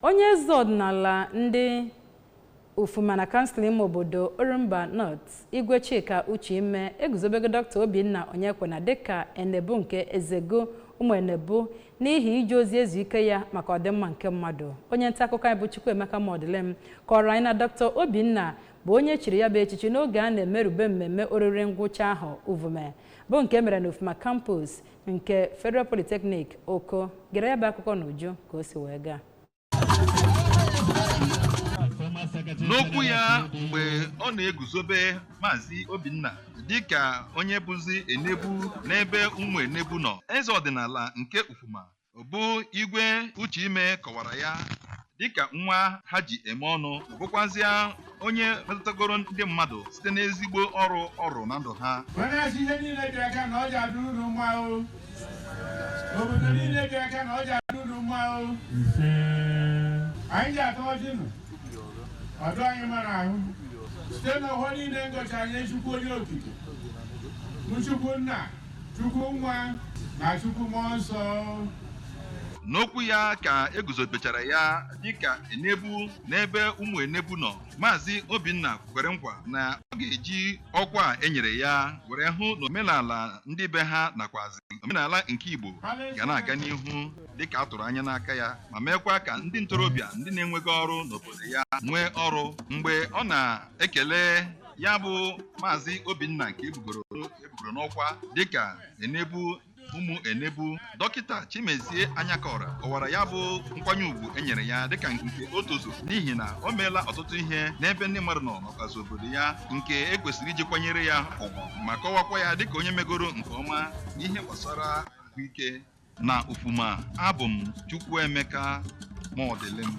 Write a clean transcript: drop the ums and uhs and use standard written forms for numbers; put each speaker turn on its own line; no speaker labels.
onye eze ọdịnala ndị Ufuma na kansụl ime obodo Orumba North Igwe Chika Uchime eguzobego Dr. Obinna Onyekwena dịka enebu nke ezego ụmụ enebu n'ihi ije ozi ezu ike ya maka ọdịmma nke mmadụ. Onye nta akụkọ anyị bụ Chukwuemeka Modilem kọrọ anyị na Dr. Obinna bụ onye chiri ya bụ echichi n'oge a na-emerube mmemme oriri ngwụcha ahụ Uvume bụ nke mere na Ufuma Campus nke Federal Polytechnic Oko. Gere ya bụ akụkọ n'uju ka o si wee gaa.
N'okwu ya mgbe ọ na-eguzobe Maazị Obinna dịka onye bụzi enebu n'ebe ụmụ enebu nọ, eze ọdịnala nke Ufuma bụ Igwe Uchime kọwara ya dịka nwa ha ji eme ọnụ, bụkwazịa onye metụtagoro ndị mmadụ site n'ezigbo ọrụ na ndụ ha.
Ihe niile dị aka na ọ ji adụ unu mma o. Obodo niile dị aka na ọ ji adụ unu mma o. Anyị ji atọ ọjị nụ ọdụ anyị mara ahụ site n'ụwa niile ngọcha anyị Chukwu onye okike, Chukwu Nna, Chukwu Nwa na Chukwu Mmụọ Nsọ.
N'okwu ya ka eguzobechara ya dịka enebu n'ebe ụmụ enebu nọ, Maazị Obinna kwere nkwa na ọ ga-eji ọkwa enyere ya were hụ na omenala ndị be ha nakwazi omenala nke Igbo ga na-aga n'ihu dịka a tụrụ anya n'aka ya, ma meekwa ka ndị ntorobịa ndị na-enweghị ọrụ n'obodo ya nwee ọrụ. Mgbe ọ na-ekele ya bụ Maazị Obinna nke ebugoro n'ọkwa dịka enebu ụmụ enebu, Dọkịta Chimezie Anyakọra kọwara ya bụ nkwanye ugwu enyere ya dịka nke o tozuru n'ihi na o meela ọtụtụ ihe n'ebe ndị mmadụ nọ n'ọkazụ obodo ya nke ekwesịrị iji kwanyere ya ugwu, ma kọwakwa ya dịka onye megoro nke ọma n'ihe gbasara ahụike na Ufuma. Abụ m Chukwuemeka Modilem.